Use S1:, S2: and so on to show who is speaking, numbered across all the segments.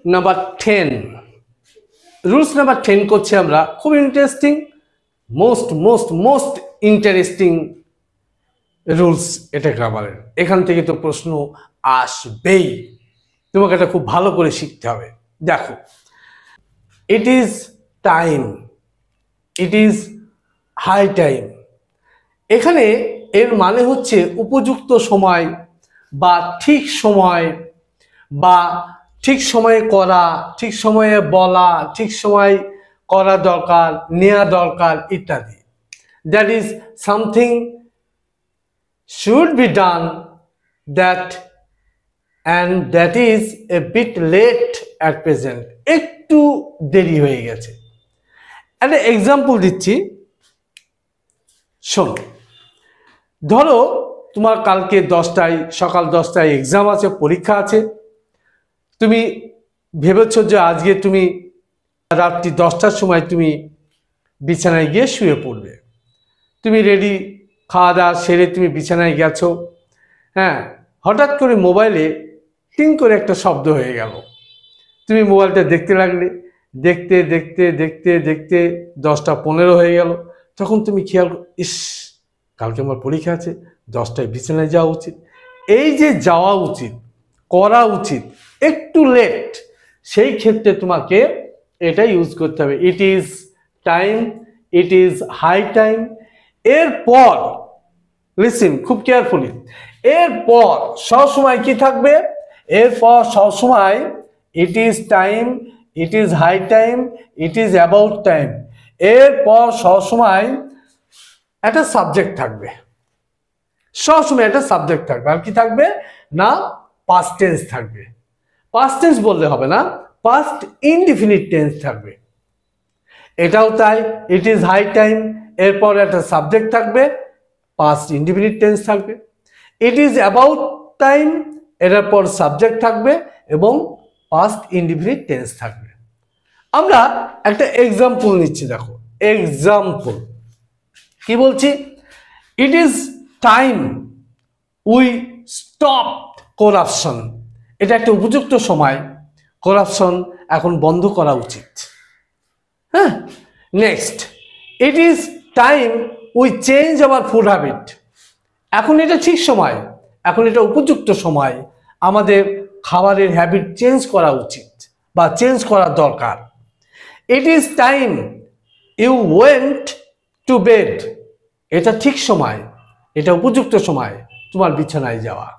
S1: Number 10, rules number 10 করছি আমরা। খুব ইন্টারেস্টিং, মোস্ট ইন্টারেস্টিং রুলস এটা গ্রামারের। এখান থেকে তো প্রশ্ন আসবেই, তোমাকে এটা খুব ভালো করে শিখতে হবে। দেখো, it is time, it is high time. এখানে এর মানে হচ্ছে উপযুক্ত সময় বা ঠিক সময়, বা ঠিক সময়ে করা, ঠিক সময়ে বলা, ঠিক সময় করা দরকার, নেওয়া দরকার ইত্যাদি। That is something should be done that, and that is a bit late at present, একটু দেরি হয়ে গেছে। একটা এক্সাম্পল দিচ্ছি, শোনো। ধরো তোমার কালকে 10টায়, সকাল 10টায় এক্সাম আছে, পরীক্ষা আছে। তুমি ভেবেছো যে আজকে তুমি রাত্রি 10টার সময় তুমি বিছানায় গিয়ে শুয়ে পড়বে। তুমি রেডি, খাওয়া দাওয়া সেরে তুমি বিছানায় গেছো। হ্যাঁ, হঠাৎ করে মোবাইলে টিং করে একটা শব্দ হয়ে গেল। তুমি মোবাইলটা দেখতে লাগলে, দেখতে দেখতে দেখতে দেখতে 10টা 15 হয়ে গেল। তখন তুমি খেয়াল, ইস, কালকে আমার পরীক্ষা আছে, 10টায় বিছানায় যাওয়া উচিত। এই যে যাওয়া উচিত, করা উচিত, একটু লেট, সেই ক্ষেত্রে তোমাকে এটা ইউজ করতে হবে। It is time, it is high time. এরপর লিসেন খুব কেয়ারফুলি, এরপর সবসময় কি থাকবে? এরপর সবসময় it is time, it is high time, it is about time. এরপর সবসময় একটা সাবজেক্ট থাকবে, সবসময় একটা সাবজেক্ট থাকবে। আর কি থাকবে না? পাস্ট টেন্স থাকবে। পাস্ট টেন্স বললে হবে না, পাস্ট ইনডিফিনিট টেন্স থাকবে। এটাও তাই, ইট ইজ হাই টাইম, এরপর একটা সাবজেক্ট থাকবে, পাস্ট ইনডিফিনিট টেন্স থাকবে। ইট ইজ অ্যাবাউট টাইম, এটার পর সাবজেক্ট থাকবে এবং পাস্ট ইনডিফিনিট টেন্স থাকবে। আমরা একটা এক্সাম্পল নিচ্ছি, দেখো এক্সাম্পল কি বলছি? ইট is time we stop corruption. এটা একটা উপযুক্ত সময়, করাপশন এখন বন্ধ করা উচিত। হ্যাঁ, next, it is time we change our food habit. এখন এটা ঠিক সময়, এখন এটা উপযুক্ত সময়, আমাদের খাবারের হ্যাবিট চেঞ্জ করা উচিত বা চেঞ্জ করা দরকার। It is time you went to bed. এটা ঠিক সময়, এটা উপযুক্ত সময় তোমার বিছানায় যাওয়া।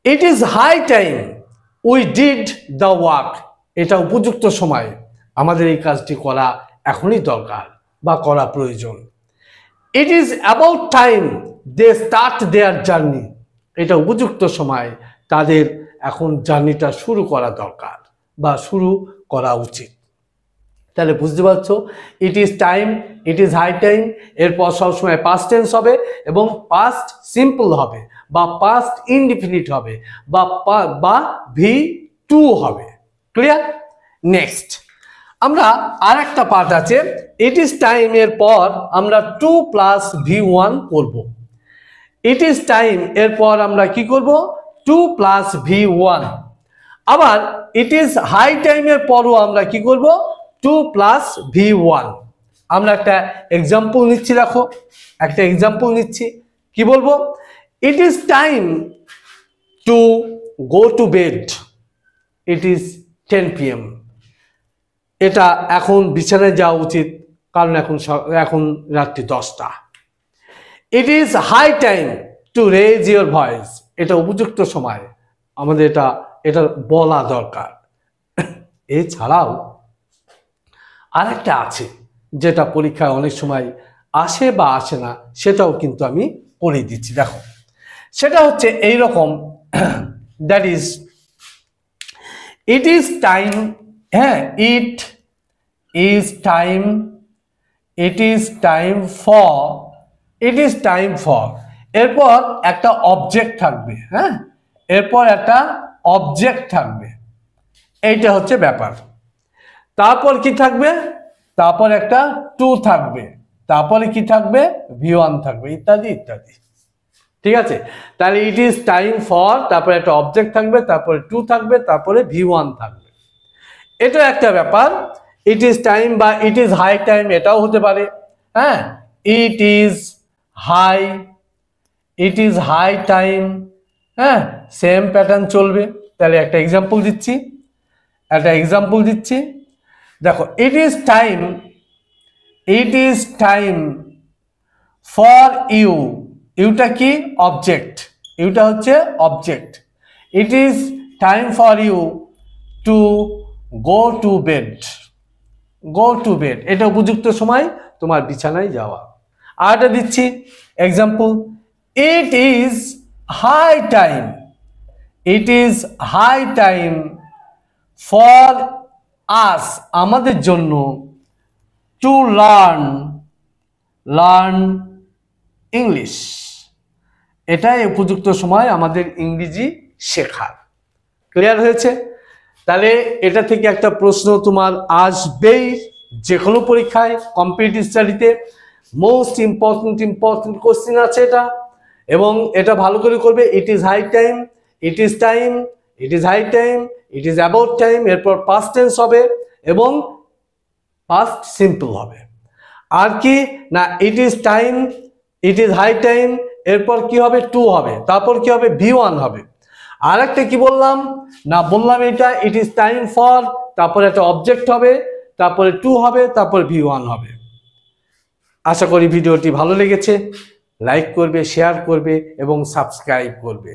S1: It is high time we did the work. এটা উপযুক্ত সময়, আমাদের এই কাজটি করা এখনই দরকার বা করা প্রয়োজন। It is about time they start their journey. এটা উপযুক্ত সময়, তাদের এখন জার্নিটা শুরু করা দরকার বা শুরু করা উচিত। তাহলে বুঝতে পারছো, it is time, it is high time, এরপর সবসময় পাস্ট টেন্স হবে এবং পাস্ট সিম্পল হবে বা পাস্ট ইনডিফিনিট হবে বা V2 হবে। ক্লিয়ার? নেক্সট আমরা আর একটা পার্ট আছে, ইট ইজ টাইম এর পর আমরা 2 + V1 করব। ইট ইজ টাইম এরপর আমরা কি করব? 2 + V1। আবার ইট ইজ হাই টাইমের পরও আমরা কি করব? 2 + V1। আমরা একটা এক্সাম্পল নিচ্ছি, দেখো একটা এক্সাম্পল নিচ্ছি। কি বলবো? ইট is time to go to bed, it is 10 PM। এটা এখন বিছানায় যাওয়া উচিত, কারণ এখন রাত্রি 10টা। It is high time to raise your voice. এটা উপযুক্ত সময়, আমাদের এটা বলা দরকার। এছাড়াও আরেকটা আছে যেটা পরীক্ষায় অনেক সময় আসে বা আসে না, সেটাও কিন্তু আমি করে দিচ্ছি। দেখো সেটা হচ্ছে এইরকম, that is it is time. হ্যাঁ, it is time, it is time for, it is time for, এরপর একটা অবজেক্ট থাকবে। হ্যাঁ, এরপর একটা অবজেক্ট থাকবে, এইটা হচ্ছে ব্যাপার। তারপর কি থাকবে? তারপর একটা টু থাকবে, তারপরে কি থাকবে? V1 থাকবে, ইত্যাদি ইত্যাদি। ঠিক আছে? তাহলে ইট ইজ টাইম ফর, তারপরে একটা অবজেক্ট থাকবে, তারপরে টু থাকবে, তারপরে V1 থাকবে। এটা একটা ব্যাপার। ইট ইজ টাইম বা ইট ইজ হাই টাইম এটাও হতে পারে। হ্যাঁ, it is high, it is high time. হ্যাঁ, সেম প্যাটার্ন চলবে। তাহলে একটা এক্সাম্পল দিচ্ছি, দেখো, it is time for you. ইউটা কি? অবজেক্ট। ইউটা হচ্ছে object. It is time for you to go to bed. এটা উপযুক্ত সময় তোমার বিছানায় যাওয়া। আর একটা দিচ্ছি example, it is high time. It is high time for us, আমাদের জন্য, টু লার্ন ইংলিশ। এটাই উপযুক্ত সময় আমাদের ইংরেজি শেখার। ক্লিয়ার হয়েছে? তাহলে এটা থেকে একটা প্রশ্ন তোমার আসবেই যে কোনো পরীক্ষায়, কম্পিটিটিভ স্টাডিতে মোস্ট ইম্পর্টেন্ট কোশ্চেন আছে এটা। এবং এটা ভালো করে করবে। It is high time, it is time, it is high time, it is about time, এরপর পাস্ট টেন্স হবে এবং পাস্ট সিম্পল হবে। আর কি না, it is time, it is high time, এরপর কি হবে? টু হবে, তারপর কি হবে? V1 হবে। আর একটা কি বললাম না, বললাম এটা ইট ইজ টাইম ফর, তারপরে একটা অবজেক্ট হবে, তারপরে টু হবে, তারপর V1 হবে। আশা করি ভিডিওটি ভালো লেগেছে। লাইক করবে, শেয়ার করবে এবং সাবস্ক্রাইব করবে।